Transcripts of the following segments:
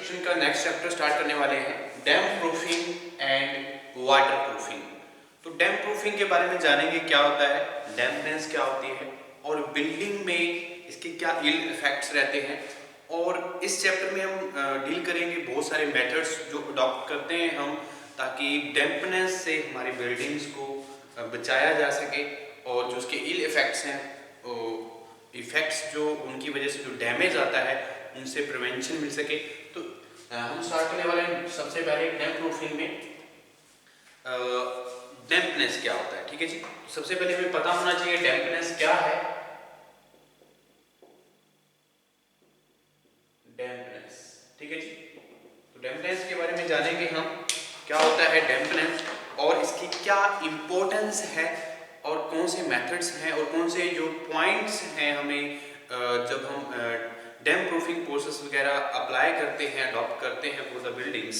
Construction का next chapter start करने वाले हैं, डैम्प प्रूफिंग एंड वाटर प्रूफिंग। तो डैम्प प्रूफिंग के बारे में जानेंगे, क्या होता है, डैम्पनेस क्या होती है और बिल्डिंग में इसके क्या इल इफेक्ट्स रहते हैं। और इस चैप्टर में हम डील करेंगे बहुत सारे मेथड्स जो अडॉप्ट करते हैं हम, ताकि डैम्पनेस से हमारी बिल्डिंग्स को बचाया जा सके और जो उसके इल इफेक्ट्स हैं, इफेक्ट्स जो उनकी वजह से जो डैमेज आता है उनसे प्रिवेंशन मिल सके। तो हम स्टार्ट करने वाले हैं सबसे पहले डैम्प प्रूफिंग में डैम्पनेस क्या होता है। ठीक है जी, सबसे पहले हमें पता होना चाहिए डैम्पनेस क्या है। डैम्पनेस, ठीक है जी, तो डैम्पनेस के बारे में जानेंगे हम, क्या होता है डैम्पनेस और इसकी क्या इंपॉर्टेंस है और कौन से मेथड्स हैं और कौन से जो पॉइंट्स हैं हमें जब हम डैम्प प्रूफिंग प्रोसेस वगैरह अप्लाई करते हैं, अडॉप्ट करते हैं फॉर द बिल्डिंग्स,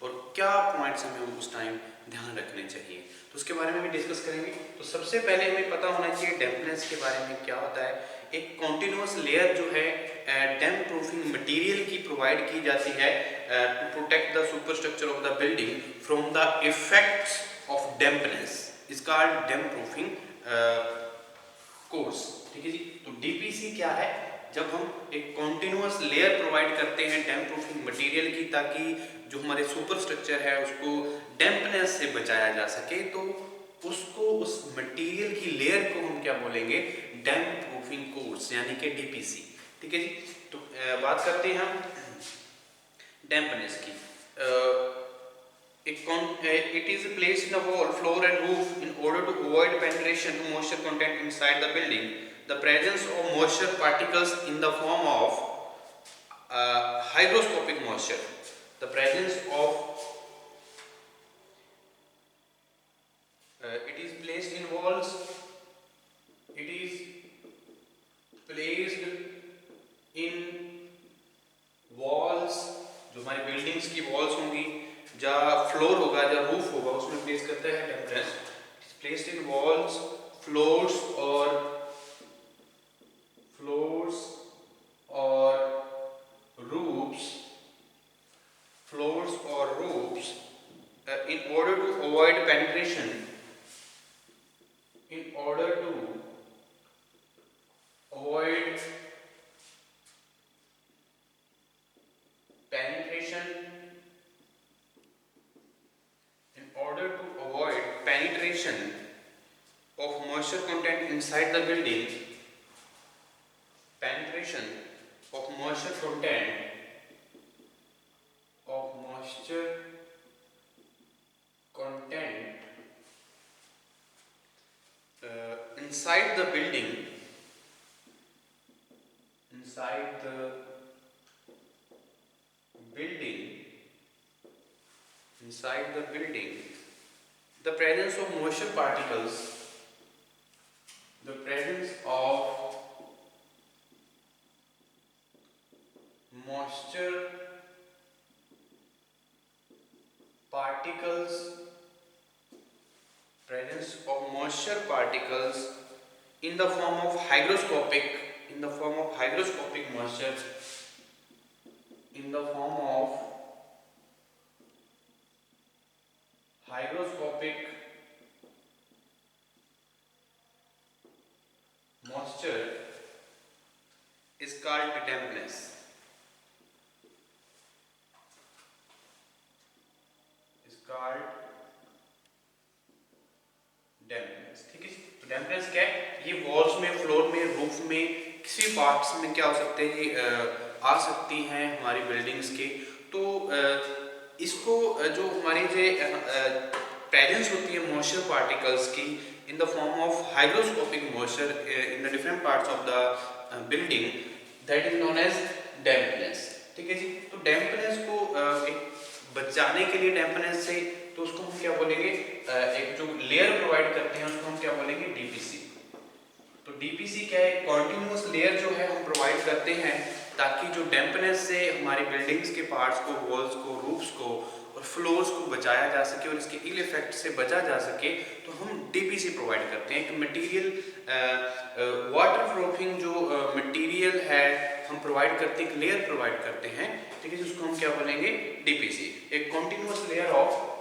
और क्या पॉइंट्स हमें उस टाइम ध्यान रखने चाहिए, तो उसके बारे में भी डिस्कस करेंगे। तो सबसे पहले हमें पता होना चाहिए डैम्पनेस के बारे में क्या होता है। एक कॉन्टिन्यूस लेयर जो है डैम्प प्रूफिंग मटेरियल की प्रोवाइड की जाती है to protect the superstructure of the building from the effects of dampness, is called damp proofing course. ठीक है जी, तो डीपीसी क्या है, जब हम एक कॉन्टिन्यूस लेयर प्रोवाइड करते हैं डैम्प प्रूफिंग मटेरियल की, ताकि जो हमारे सुपर स्ट्रक्चर है उसको डैम्पनेस से बचाया जा सके, तो उसको उस मटेरियल की लेयर को हम क्या बोलेंगे, डैम्प प्रूफिंग कोर्स, यानी कि डीपीसी। ठीक है जी, तो बात करते हैं हम डैम्पनेस की। It is placed in the wall, floor and roof in order to avoid penetration to moisture content inside the building. The presence of moisture particles in the form of hygroscopic moisture. The presence of it is placed in walls. It is placed in walls, जो हमारी buildings की walls होंगी, जहाँ floor होगा, जहाँ roof होगा, उसमें place करते हैं dampness. It is placed in walls, floors और roofs in order to avoid penetration, in order to avoid penetration, in order to avoid penetration of moisture content inside the building, penetration of moisture content inside the building, the presence of moisture particles, moisture particles in the form of hygroscopic moisture, in the form of hygroscopic moisture is called dampness. ठीक है, तो dampness क्या है, ये walls में, floor में, roof में, किसी पार्ट्स में क्या हो सकते हैं, ये आ सकती हैं हमारी बिल्डिंग्स के। तो इसको जो हमारी जो प्रेजेंस होती है मॉइस्चर पार्टिकल्स की in the form of hygroscopic moisture in the different parts of the building, that is known as dampness. ठीक है जी, तो डैम्पनेस को बचाने के लिए डैम्पनेस से, तो उसको हम क्या बोलेंगे, एक जो लेयर प्रोवाइड करते हैं उसको हम क्या बोलेंगे, डीपीसी। तो डीपीसी क्या है, कॉन्टिन्यूस लेयर जो है हम प्रोवाइड करते हैं, ताकि जो डैम्पनेस से हमारी बिल्डिंग्स के पार्ट्स को, वॉल्स को, रूफ्स को और फ्लोर्स को बचाया जा सके और इसके इल इफेक्ट से बचा जा सके, तो हम डीपीसी प्रोवाइड करते हैं। एक मटेरियल वाटर प्रूफिंग जो मटेरियल है हम प्रोवाइड करते हैं, एक लेयर प्रोवाइड करते हैं, ठीक है, जिसको हम क्या बोलेंगे, डीपीसी। एक continuous layer of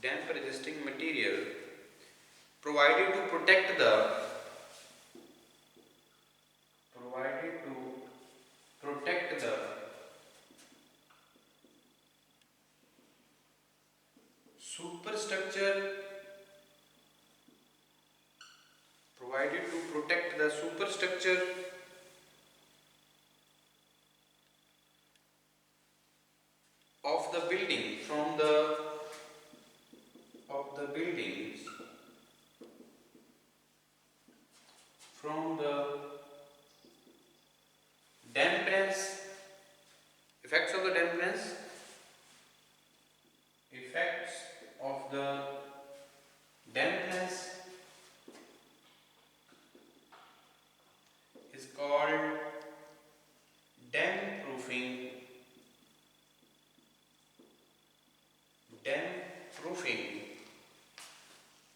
damp resisting material provided to protect the superstructure of the building from the dampness, effects of the dampness, is called damp proofing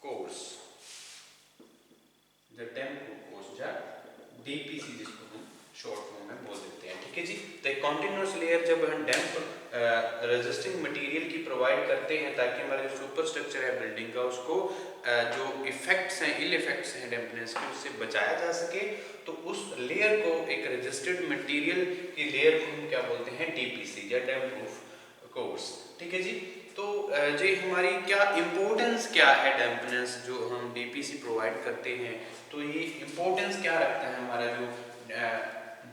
course, the damp proof course या DPC जिसको हम short form में बोल देते हैं, ठीक है जी। तो एक कॉन्टिन्यूअस लेयर जब हम डैम्प रेजिस्टिंग मटेरियल की प्रोवाइड करते हैं ताकि हमारा जो सुपर स्ट्रक्चर है बिल्डिंग का उसको जो इफेक्ट्स हैं, इल इफेक्ट्स हैं डैम्पनेस के, उससे बचाया जा सके, तो उस लेयर को, एक रेजिस्टेड मटेरियल की लेयर को हम क्या बोलते हैं, डीपीसी या डैम्प प्रूफ कोर्स, ठीक है जी। तो जी हमारी क्या इम्पोर्टेंस क्या है डैम्पनेस जो हम डीपीसी प्रोवाइड करते हैं, तो ये इम्पोर्टेंस क्या रखता है हमारा जो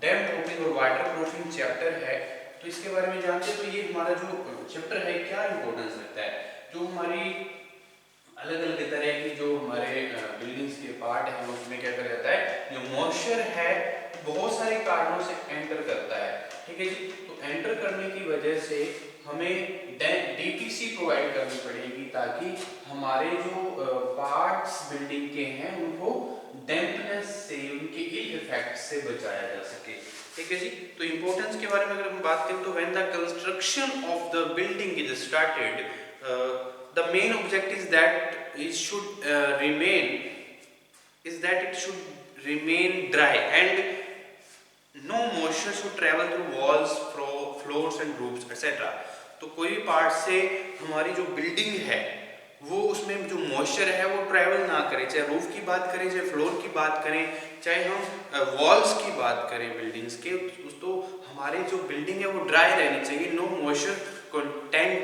डैम्प प्रूफिंग और वाटर प्रूफिंग चैप्टर है, तो इसके बारे में जानते हैं। तो ये हमारा जो चैप्टर है क्या इम्पोर्टेंस रखता है, जो हमारी अलग अलग तरह की जो हमारे बिल्डिंग्स के पार्ट है उसमें क्या कर जाता है, जो मॉइस्चर है बहुत सारे कारणों से एंटर करता है, ठीक है जी। तो एंटर करने की वजह से हमें डीपीसी प्रोवाइड करनी पड़ेगी ताकि हमारे जो पार्ट्स बिल्डिंग के हैं उनको डैम्पनेस से, उनके इल इफेक्ट से बचाया जा सके, ठीक है जी। तो इंपॉर्टेंस के बारे में अगर हम बात करें तो when the construction of the building is started, the main objective is that it should remain dry and no moisture should travel through walls, floors and roofs etc. तो कोई भी पार्ट से हमारी जो बिल्डिंग है वो उसमें जो मॉइस्चर है वो ट्रैवल ना करे, चाहे रूफ की बात करें, चाहे फ्लोर की बात करें, चाहे हम वॉल्स की बात करें बिल्डिंग्स के, तो हमारे जो बिल्डिंग है वो ड्राई रहनी चाहिए, नो मॉइस्चर कंटेंट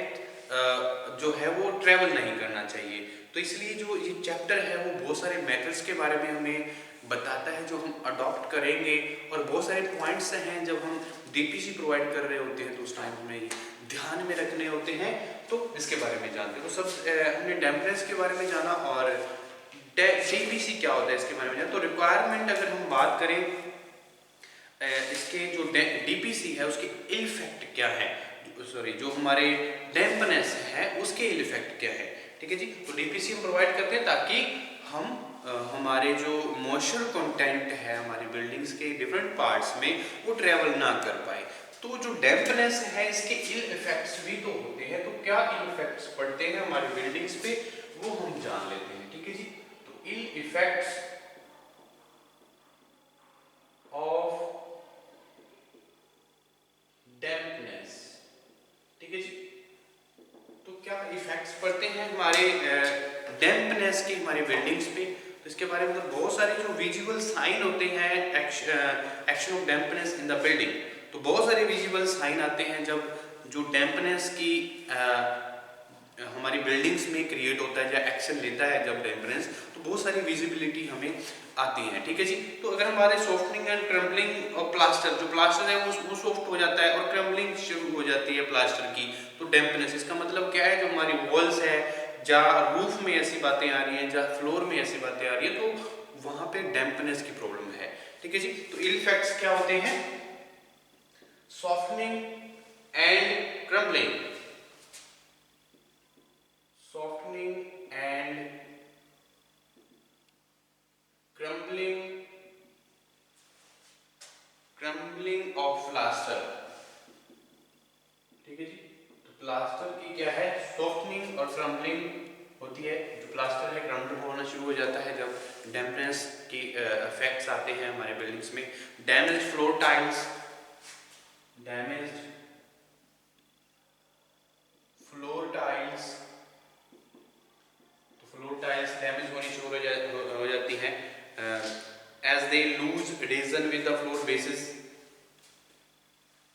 जो है वो ट्रैवल नहीं करना चाहिए। तो इसलिए जो ये चैप्टर है वो बहुत सारे मेथड्स के बारे में हमें बताता है जो हम अडॉप्ट करेंगे, और बहुत सारे पॉइंट्स हैं जब हम डीपीसी प्रोवाइड कर रहे होते हैं तो उस टाइम हमें ध्यान में रखने होते हैं, तो इसके बारे में जानते हैं। तो सब हमने डैम्पनेस के बारे में जाना और डीपीसी क्या होता है इसके बारे में जाना। तो रिक्वायरमेंट अगर हम बात करें इसके जो डीपीसी है उसके इल इफेक्ट क्या है, सॉरी जो हमारे डैम्पनेस है उसके इल इफेक्ट क्या है, ठीक है जी। तो डीपीसी हम प्रोवाइड करते हैं ताकि हम हमारे जो मॉइस्चर कंटेंट है हमारी बिल्डिंग्स के डिफरेंट पार्ट्स में वो ट्रेवल ना कर पाए। तो जो डैम्पनेस है इसके इल इफेक्ट्स भी तो होते हैं, तो क्या इल इफेक्ट्स पड़ते हैं हमारी बिल्डिंग्स पे वो हम जान लेते हैं, ठीक है जी। तो इल इफेक्ट्स ऑफ डैम्पनेस, ठीक है जी। तो क्या इफेक्ट्स पड़ते हैं हमारे डैम्पनेस के हमारी बिल्डिंग्स पे, तो इसके बारे में तो बहुत सारे जो विजुअल साइन होते हैं action of dampness in the building. तो बहुत सारे विजुअल साइन आते हैं जब जो डैम्पनेस की हमारी बिल्डिंग्स में क्रिएट होता है या एक्शन लेता है जब डैम्पनेस, तो बहुत सारी विजिबिलिटी हमें आती है, ठीक है जी। तो अगर हमारे सॉफ्टनिंग एंड क्रम्बलिंग और प्लास्टर, जो प्लास्टर है वो सॉफ्ट हो जाता है और क्रम्बलिंग शुरू हो जाती है प्लास्टर की, तो डैम्पनेस इसका मतलब क्या है, जो हमारी वॉल्स है, जहाँ रूफ में ऐसी बातें आ रही हैं, जहाँ फ्लोर में ऐसी बातें आ रही है, तो वहां पे डैम्पनेस की प्रॉब्लम है। ठीक है जी। तो इल इफेक्ट्स क्या होते हैं? Softening and crumbling, softening and crumbling of plaster। ठीक है जी। तो प्लास्टर की क्या है? सॉफ्टनिंग और क्रम्बलिंग होती है। जो प्लास्टर है क्रम्बल होना शुरू हो जाता है जब डैम्पनेस की इफेक्ट्स आते हैं हमारे बिल्डिंग्स में। Damage floor tiles, damage floor tiles, floor tiles damage होनी शुरू हो जाती हैं as they lose adhesion with the floor bases,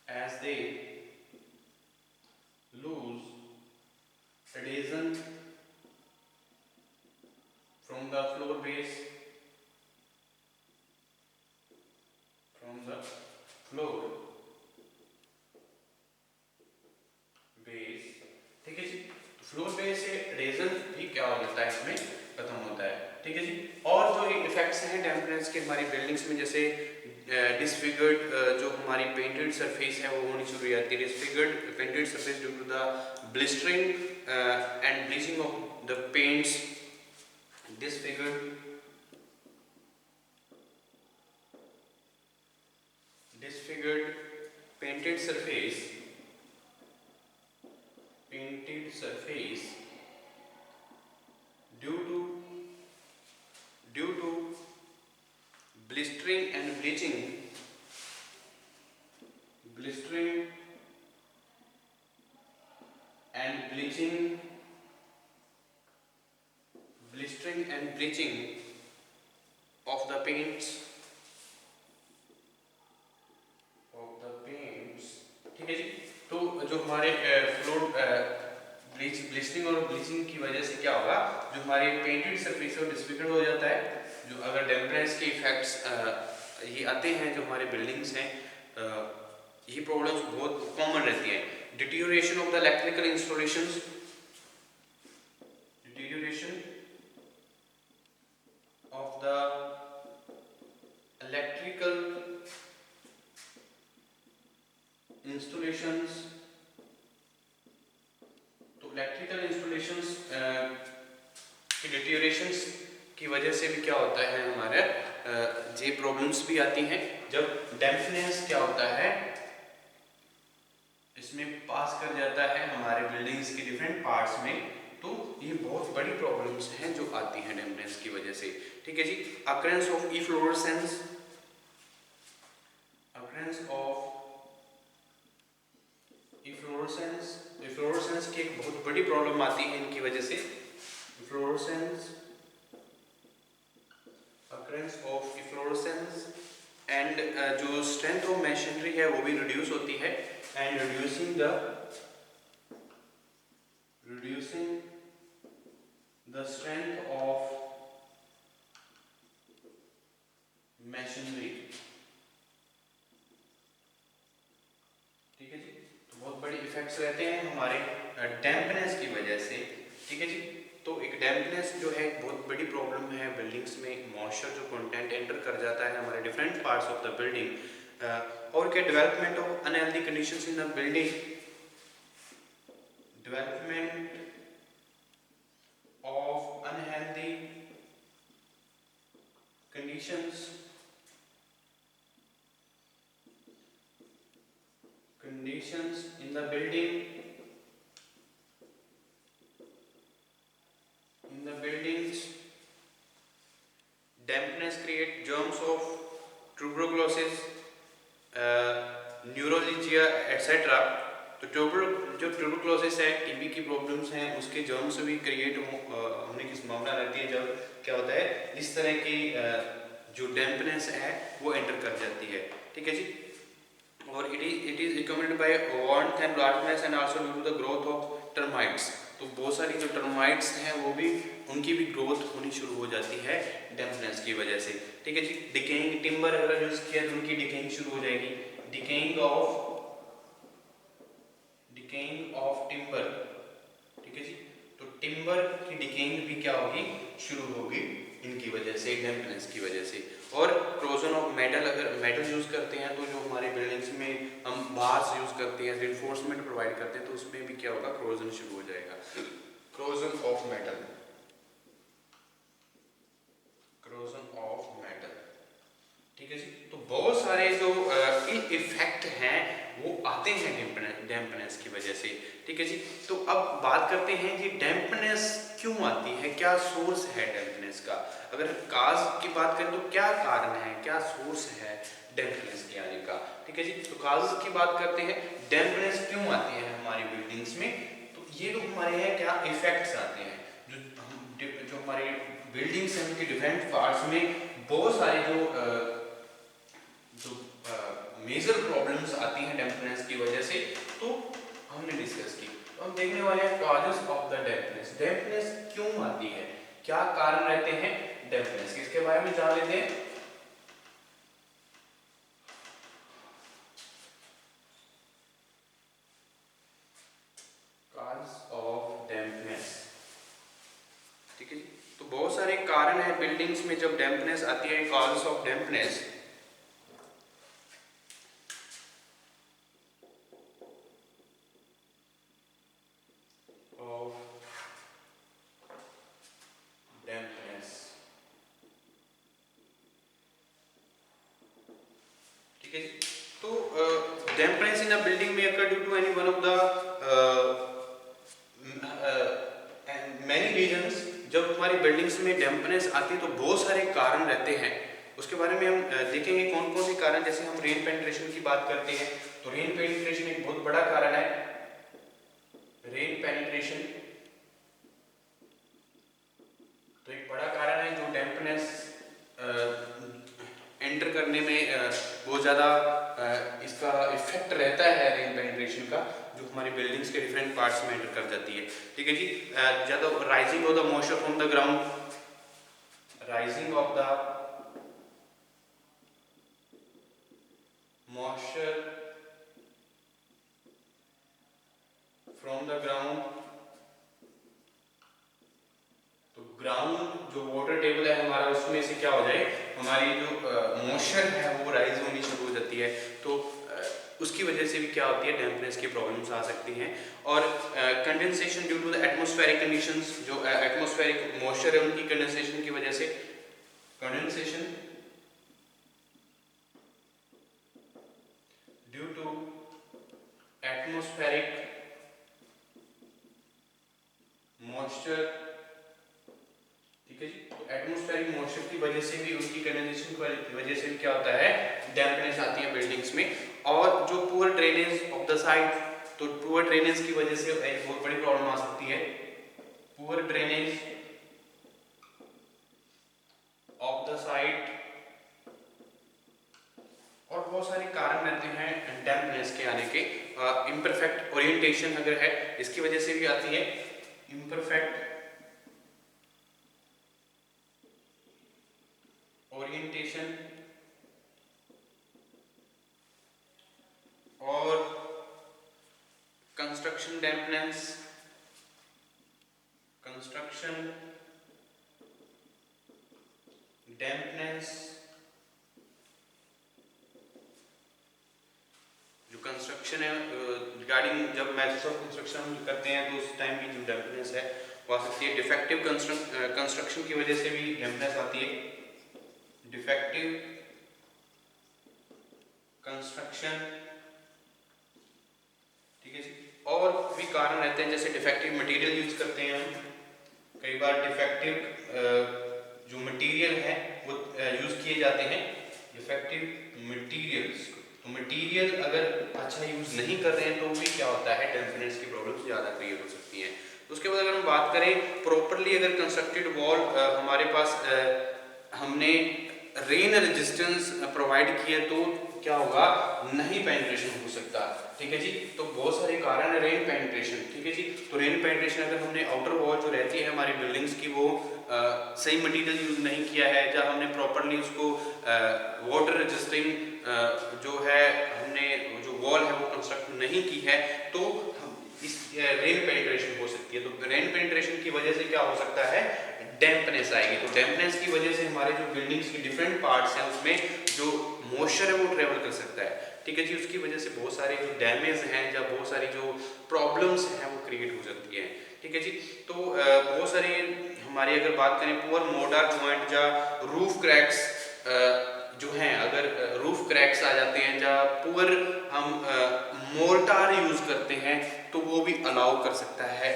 as they lose adhesion from the floor base, from the floor base। ठीक है जी। फ्लोर बेस से adhesion भी क्या हो जाता है इसमें खत्म होता है। ठीक है जी। और जो इफेक्ट्स हैं डैम्पनेस के हमारी बिल्डिंग्स में, जैसे डिसफिगर्ड जो हमारी पेंटेड सरफेस है वो होनी शुरू हो जाती है। Disfigured painted surface due to the blistering and bleaching of the paints. disfigured painted surface due to blistering and bleaching of the paints ठीक है जी। तो जो हमारे फ्लोर ब्लीचिंग और ब्लीचिंग की वजह से क्या होगा, जो हमारी पेंटेड सरफेस है डिसफिगर हो जाता है। जो अगर डैम्पनेस के इफेक्ट्स ये आते हैं जो हमारे बिल्डिंग्स हैं, ये प्रॉब्लम्स बहुत कॉमन रहती हैं। Deterioration of the electrical installations, deterioration of the electrical installations। तो इलेक्ट्रिकल इंस्टॉलेशंस की डिटीरियोरेशंस की वजह से भी क्या होता है, हमारे ये प्रॉब्लम्स भी आती हैं जब डैम्पनेस क्या होता है इसमें पास कर जाता है हमारे बिल्डिंग्स के डिफरेंट पार्ट्स में। तो ये बहुत बड़ी प्रॉब्लम्स हैं जो आती हैं डैम्पनेस की वजह से। ठीक है जी। अकरेंस ऑफ इफ्लोरेसेंस, इफ्लोरेसेंस की एक बहुत बड़ी प्रॉब्लम आती है इनकी वजह से। अकरेंस ऑफ इफ्लोरेसेंस एंड जो स्ट्रेंथ ऑफ मशीनरी है वो भी रिड्यूस होती है and reducing the strength of machinery. ठीक है जी। तो बहुत बड़े इफेक्ट्स रहते हैं हमारे डैम्पनेस की वजह से। ठीक है जी। तो एक डैम्पनेस जो है बहुत बड़ी प्रॉब्लम है बिल्डिंग्स में। मॉइस्चर जो कंटेंट एंटर कर जाता है हमारे different parts of the building. और क्या development of unhealthy conditions in the building, development of unhealthy conditions in the buildings। dampness create germs of tuberculosis, neuroglia etcetera. तो जो ट्यूबरकुलोसिस है, टीबी की प्रॉब्लम्स हैं, उसके जर्म्स भी क्रिएट होने की संभावना रहती है जब क्या होता है इस तरह की जो डैम्पनेस है वो एंटर कर जाती है। ठीक है जी। और it is recommended by warmth and largeness and also due to the growth of termites. तो बहुत सारी जो टर्माइट्स हैं वो भी उनकी भी ग्रोथ होनी शुरू हो जाती है डैम्पनेस की वजह से। ठीक है जी। डिकेइंग टिम्बर अगर यूज किया तो उनकी डिकेइंग शुरू हो जाएगी। Decaying of timber. ठीक है जी। तो टिम्बर की डिकेइंग भी क्या होगी, शुरू होगी इनकी वजह से, डैम्पनेस की वजह से। और क्रोजन ऑफ मेटल, अगर मेटल यूज़ करते हैं तो जो हमारे बिल्डिंग्स में हम बार्स यूज़ करते हैं, रिइंफोर्समेंट प्रोवाइड करते हैं, तो उसमें भी क्या होगा, क्रोजन शुरू हो जाएगा। Corrosion of metal, corrosion of metal, ठीक है जी। तो बहुत सारे जो इफेक्ट हैं वो आते हैं डैम्पनेस की वजह से, ठीक है जी। तो अब बात करते हैं कि डैम्पनेस क्यों आती है, क्या सोर्स है डैम्पनेस का। अगर काज की बात करें तो क्या कारण है, क्या सोर्स है डैम्पनेस के आने का, ठीक है जी। तो काज की बात करते हैं, डैम्पनेस क्यों आती है हमारी बिल्डिंग्स में। तो ये जो हमारे हैं क्या इफेक्ट्स आते हैं, जो हमारे बिल्डिंग्स हैं उनके डिफरेंट पार्ट्स में बहुत सारे जो मेजर प्रॉब्लम्स आती हैं डैम्पनेस की वजह से, तो हमने डिस्कस की। तो हम देखने वाले हैं causes of the dampness, dampness क्यों आती है, क्या कारण रहते हैं डैम्पनेस के, इसके बारे में जान लेते हैं। कॉज ऑफ डैम्पनेस, ठीक है जी। तो बहुत सारे कारण हैं बिल्डिंग्स में जब डैम्पनेस आती है, कॉजेस ऑफ डैम्पनेस। ठीक है जी। तो डैम्पनेस इन अ बिल्डिंग में occur due to any one of the many reasons। जब हमारी बिल्डिंग्स में डैम्पनेस आती है तो बहुत सारे कारण रहते हैं, उसके बारे में हम देखेंगे कौन कौन से कारण। जैसे हम रेन पेनिट्रेशन की बात करते हैं तो रेन पेनिट्रेशन एक बहुत बड़ा कारण है। रेन पेनिट्रेशन तो एक बड़ा कारण है जो डैम्पनेस एंटर करने में बहुत ज़्यादा इसका इफेक्ट रहता है रेन पेनिट्रेशन का, जो हमारी बिल्डिंग्स के डिफरेंट पार्ट्स में एंटर कर जाती है, ठीक है जी। ज़्यादा rising of the moisture from the ground, rising of the moisture from the ground. तो ग्राउंड जो वाटर टेबल है हमारा, उसमें से क्या हो जाए, हमारी जो मॉइस्चर है वो राइज होनी शुरू हो जाती है, तो उसकी वजह से भी क्या होती है, डैम्पनेस की प्रॉब्लम्स आ सकती हैं। और condensation due to the atmospheric conditions, जो एटमॉस्फेरिक मॉइस्चर है उनकी कंडेंसेशन की वजह से, condensation due to atmospheric moisture, ठीक है जी। तो एटमॉस्फेरिक मॉइस्चर की वजह से भी, उसकी कंडेंसेशन की वजह से भी क्या होता है, डैम्पनेस आती है बिल्डिंग्स में। और जो poor drainage of the site, तो पुअर ड्रेनेज की वजह से एक बहुत बड़ी प्रॉब्लम आ सकती है, poor drainage of the site. और बहुत सारे कारण रहते हैं डैम्पनेस के आने के। इम्परफेक्ट ओरिएंटेशन अगर है, इसकी वजह से भी आती है इम्परफेक्ट ओरिएंटेशन। और कंस्ट्रक्शन डैम्पनेस, कंस्ट्रक्शन डैम्पनेस, जो कंस्ट्रक्शन है रिगार्डिंग जब मेथड्स ऑफ कंस्ट्रक्शन हम करते हैं तो उस टाइम की जो डैम्पनेस है वो आ सकती है। डिफेक्टिव कंस्ट्रक्शन की वजह से भी डैम्पनेस आती है, डिफेक्टिव कंस्ट्रक्शन, ठीक है जी। और भी कारण रहते हैं, जैसे डिफेक्टिव मटेरियल यूज करते हैं हम, कई बार डिफेक्टिव जो मटेरियल है वो यूज किए जाते हैं, डिफेक्टिव मटेरियल्स। तो मटेरियल अगर अच्छा यूज नहीं कर रहे हैं तो भी क्या होता है, डैम्पनेस की प्रॉब्लम्स ज़्यादा क्रिएट हो सकती हैं। तो उसके बाद अगर हम बात करें प्रॉपरली, अगर कंस्ट्रक्टेड वॉल हमारे पास हमने रेन रेजिस्टेंस प्रोवाइड किया तो क्या होगा, नहीं पेनिट्रेशन हो सकता, ठीक है जी। तो बहुत सारे कारण है रेन पेनिट्रेशन, ठीक है जी। तो रेन पेनिट्रेशन अगर हमने आउटर वॉल जो रहती है हमारी बिल्डिंग्स की वो सही मटेरियल यूज नहीं किया है, या हमने प्रॉपरली उसको वाटर रेजिस्टिंग जो है हमने जो वॉल है वो कंस्ट्रक्ट नहीं की है, तो हम रेन पेनिट्रेशन हो सकती है। तो रेन पेनिट्रेशन की वजह से क्या हो सकता है, डैम्पनेस आएगी। तो डैम्पनेस की वजह से हमारे जो बिल्डिंग्स की डिफरेंट पार्ट्स हैं उसमें जो मॉइस्चर है वो ट्रेवल कर सकता है, ठीक है जी। उसकी वजह से बहुत सारे जो डैमेज हैं या बहुत सारी जो प्रॉब्लम्स हैं वो क्रिएट हो सकती हैं, ठीक है जी। तो बहुत सारी हमारी अगर बात करें पुअर मोर्टार जॉइंट या रूफ क्रैक्स जो हैं, अगर रूफ क्रैक्स आ जाते हैं या पुअर हम मोर्टार यूज करते हैं तो वो भी अलाउ कर सकता है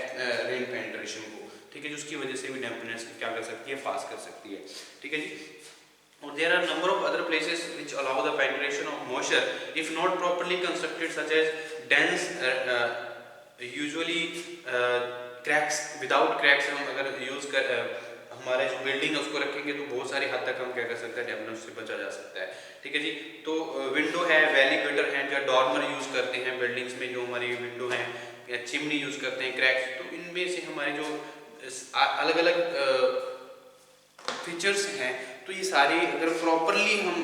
रेन पेनिट्रेशन को, ठीक है जी। उसकी वजह से भी डैम्पनेस क्या कर सकती है, पास कर सकती है, ठीक है जी। और there are number of other places which allow the penetration of moisture if not properly constructed, such as dense usually cracks, without cracks हम अगर यूज कर हमारे जो बिल्डिंग है उसको रखेंगे तो बहुत सारी हद तक हम क्या कर सकते हैं, डैम्पनेस से बचा जा सकता है, ठीक है जी। तो विंडो है, वैली गटर है या डॉर्मर यूज करते हैं बिल्डिंग्स में, जो हमारी विंडो है या चिमनी यूज करते हैं, क्रैक्स, तो इनमें से हमारे जो अलग अलग फीचर्स हैं, तो ये सारे अगर प्रॉपरली हम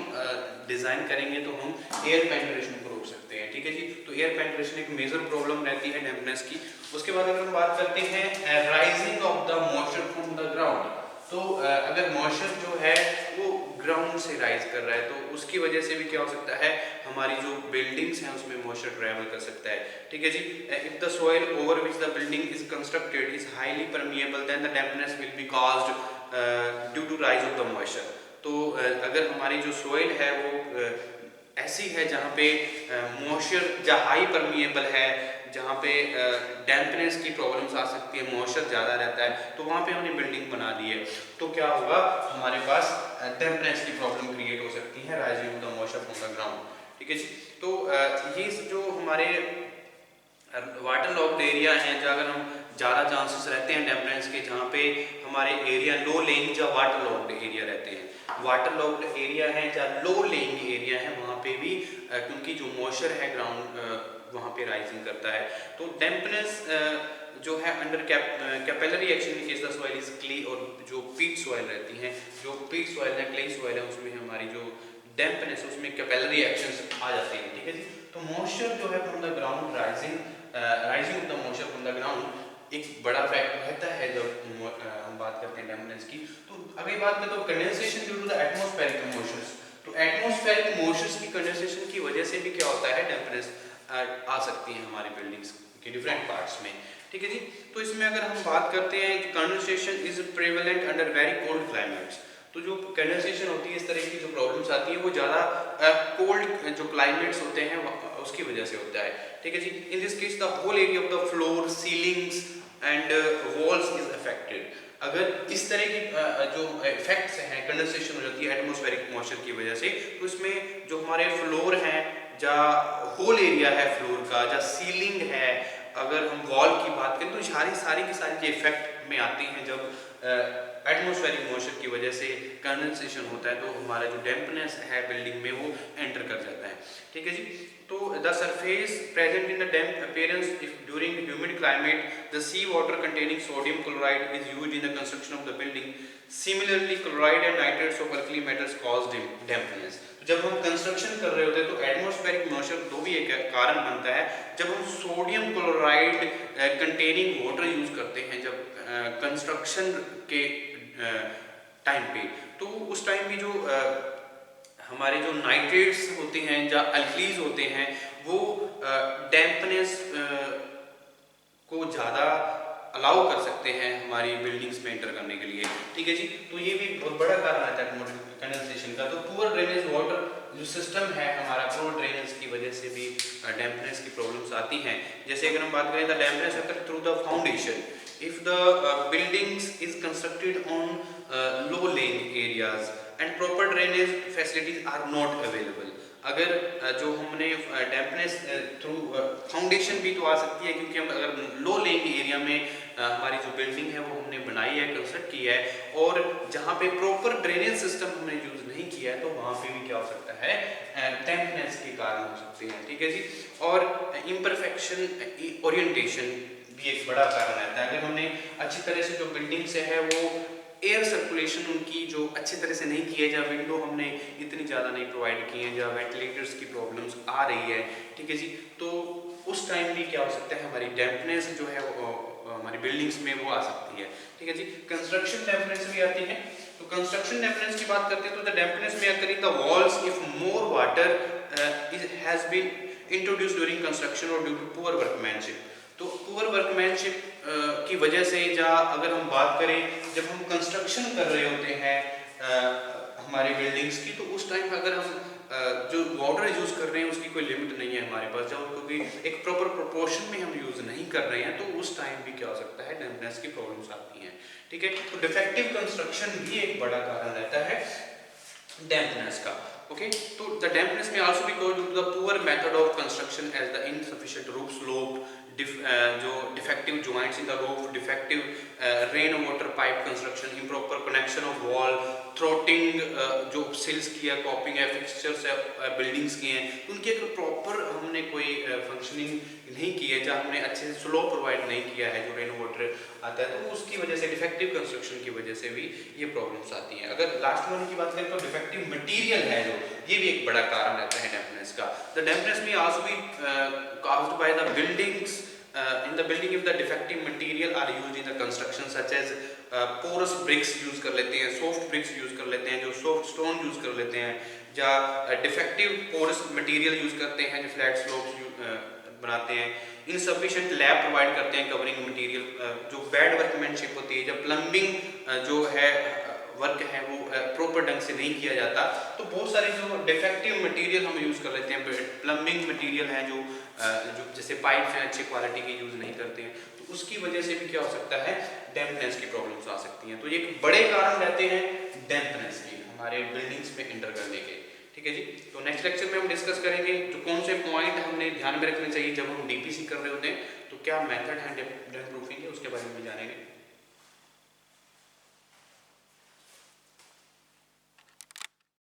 डिज़ाइन करेंगे तो हम एयर पेनिट्रेशन को रोक सकते हैं, ठीक है जी। तो एयर पेनिट्रेशन एक मेजर प्रॉब्लम रहती है डैम्पनेस की। उसके बाद अगर हम बात करते हैं rising of the moisture from the ground, तो अगर मॉइस्चर जो है वो ग्राउंड से राइज कर रहा है तो उसकी वजह से भी क्या हो सकता है, हमारी जो बिल्डिंग्स हैं उसमें मॉइस्चर ट्रैवल कर सकता है, ठीक है जी। If the soil over which the building is constructed is highly permeable then the dampness will be caused due to rise of the moisture. तो अगर हमारी जो सॉइल है वो ऐसी है जहाँ पे मॉइस्चर या हाई परमिएबल है, जहाँ पे डैम्पनेस की प्रॉब्लम्स आ सकती है, मॉइस्चर ज़्यादा रहता है, तो वहाँ पे हमने बिल्डिंग बना दी है तो क्या होगा, हमारे पास डैम्पनेस की प्रॉब्लम क्रिएट हो सकती है, rising of the moisture from the ground, ठीक है जी। तो ये जो हमारे वाटर लॉक्ड एरिया हैं, जहाँ अगर हम ज़्यादा चांसेस रहते हैं डैम्पनेस के, जहाँ पे हमारे एरिया लो लेइंग या वाटर लॉक्ड एरिया रहते हैं, वाटर लॉक्ड एरिया है या लो लेइंग एरिया है, वहाँ पे भी क्योंकि जो मॉइस्चर है ग्राउंड वहाँ पे राइजिंग करता है, तो डैम्पनेस जो है under capillary action case the soil is clay, और जो पीट सॉइल रहती हैं, जो पीट सॉइल है, क्ले सॉइल है, उसमें हमारी जो डैम्पनेस उसमें कैपिलरी एक्शंस आ जाते हैं, ठीक है जी। तो मॉइस्चर जो है from the ground rising of the moisture from the ground एक बड़ा फैक्टर रहता है जब हम बात करते हैं डैम्पनेस की। तो अगली बात करें तो condensation due to the atmospheric moistures, तो एटमॉस्फेरिक मॉइस्चर्स की कंडेंसेशन की वजह से भी क्या होता है, डैम्पनेस आ सकती है हमारी बिल्डिंग्स के डिफरेंट पार्ट्स में, ठीक है जी। तो इसमें अगर हम बात करते हैं condensation is prevalent under very cold climates, तो जो कंडेंसेशन होती है, इस तरह की जो प्रॉब्लम्स आती है वो ज़्यादा कोल्ड जो क्लाइमेट्स होते हैं उसकी वजह से होता है, ठीक है जी। In this case the whole area of the floor, ceilings and walls is affected. अगर इस तरह की जो इफेक्ट्स हैं, कंडेंसेशन हो जाती है एटमॉस्फेरिक मॉइस्चर की वजह से, तो इसमें जो हमारे फ्लोर हैं या होल एरिया है फ्लोर का, या सीलिंग है, अगर हम वॉल की बात करें, तो सारी की सारी इफेक्ट में आती हैं जब एटमॉस्फेरिक मॉइस्चर की वजह से कंडेंसेशन होता है, तो हमारा जो डैम्पनेस है बिल्डिंग में वो एंटर कर जाता है, ठीक है जी। तो the surface present in the damp appearance if during humid climate the sea water containing sodium chloride is used in the construction of the building, similarly chloride and nitrates of alkali metals cause dampness. जब हम construction कर रहे होते हैं तो atmospheric moisture तो भी एक कारण बनता है, जब हम sodium chloride containing water use करते हैं जब कंस्ट्रक्शन के टाइम पे, तो उस टाइम भी जो हमारे जो नाइट्रेट्स होते हैं या अल्कलीज होते हैं वो डैम्पनेस को ज़्यादा अलाउ कर सकते हैं हमारी बिल्डिंग्स में एंटर करने के लिए, ठीक है जी। तो ये भी बहुत बड़ा कारण आता है कंडेंसेशन का। तो पुअर ड्रेनेज वाटर जो सिस्टम है हमारा, पुअर ड्रेनेज की वजह से भी डैम्पनेस की प्रॉब्लम्स आती हैं। जैसे अगर हम बात करें the dampness occur through the foundation, if the buildings is constructed on low lying areas and proper drainage facilities are not available, अगर जो हमने डैम्पनेस थ्रू फाउंडेशन भी तो आ सकती है, क्योंकि हम अगर लो लेइंग एरिया में हमारी जो बिल्डिंग है वो हमने बनाई है, कंस्ट्रक्ट की है, और जहाँ पे प्रॉपर ड्रेनेज सिस्टम हमने यूज नहीं किया है, तो वहाँ पे भी क्या हो सकता है, डैम्पनेस के कारण हो सकते हैं, ठीक है जी। और इम्परफेक्शन ओरिएंटेशन भी एक बड़ा कारण रहता है। अगर हमने अच्छी तरह से जो बिल्डिंग से है वो एयर सर्कुलेशन उनकी जो अच्छी तरह से नहीं की है, जहाँ विंडो हमने इतनी ज़्यादा नहीं प्रोवाइड की है, जहाँ वेंटिलेटर्स की प्रॉब्लम्स आ रही है, ठीक है जी, तो उस टाइम भी क्या हो सकता है, हमारी डैम्पनेस जो है वो हमारी बिल्डिंग्स में वो आ सकती है। ठीक है जी। कंस्ट्रक्शन डैम्पनेस भी आती है। तो कंस्ट्रक्शन डैम्पनेस की बात करते हैं तो द डैम्पनेस में अगर the walls if more water has been introduce during construction और ड्यू टू पुअर वर्कमैनशिप। तो पुअर वर्कमैनशिप की वजह से, या अगर हम बात करें जब हम कंस्ट्रक्शन कर रहे होते हैं हमारी बिल्डिंग्स की, तो उस टाइम अगर हम जो वाटर यूज़ कर रहे हैं उसकी कोई लिमिट नहीं है हमारे पास, जब क्योंकि एक प्रॉपर प्रोपोर्शन में हम यूज़ नहीं कर रहे हैं, तो उस टाइम भी क्या हो सकता है, डैम्पनेस की प्रॉब्लम्स आती हैं। ठीक है। तो डिफेक्टिव कंस्ट्रक्शन भी एक बड़ा कारण रहता है डैम्पनेस का। ओके। तो द डैम्पनेस में also be called due to the poor method of construction as the insufficient roof slope, जो defective joints in the roof, defective rain water pipe construction, improper connection of wall, throating, जो sills की है, कॉपिंग है, fixtures है buildings की हैं, उनकी अगर प्रॉपर हमने कोई फंक्शनिंग नहीं की है, जहाँ हमने अच्छे से स्लो प्रोवाइड नहीं किया है, जो रेन वाटर आता है, तो उसकी वजह से, डिफेक्टिव कंस्ट्रक्शन की वजह से भी ये प्रॉब्लम्स आती हैं। अगर लास्ट वन की बात करें तो डिफेक्टिव मटेरियल है जो, ये भी एक बड़ा कारण रहता है डैम्पनेस का। द डैम्पनेस में also B caused by the buildings in the building if the defective material are used in the construction such as porous bricks use कर लेते हैं, सॉफ्ट ब्रिक्स यूज कर लेते हैं, जो सॉफ्ट स्टोन यूज कर लेते हैं, या डिफेक्टिव पोरस मटेरियल यूज करते हैं जो फ्लैट स्लोप्स बनाते हैं, इनसफिशिएंट लैब प्रोवाइड करते हैं कवरिंग मटेरियल, जो बैड वर्कमैनशिप होती है, जब प्लम्बिंग जो है वर्क है वो प्रॉपर ढंग से नहीं किया जाता, तो बहुत सारे जो डिफेक्टिव मटेरियल हम यूज़ कर लेते हैं, प्लम्बिंग मटेरियल हैं जो जैसे पाइप्स हैं अच्छी क्वालिटी के यूज़ नहीं करते हैं, तो उसकी वजह से भी क्या हो सकता है, डैम्पनेस की प्रॉब्लम्स आ सकती हैं। तो ये बड़े कारण रहते हैं डैम्पनेस के हमारे बिल्डिंग्स में एंटर करने के। ठीक है जी। तो नेक्स्ट लेक्चर में हम डिस्कस करेंगे जो कौन से पॉइंट हमने ध्यान में रखने चाहिए जब हम डीपीसी कर रहे होते हैं, तो क्या मेथड है डैम्प प्रूफिंग के, उसके बारे में जानेंगे।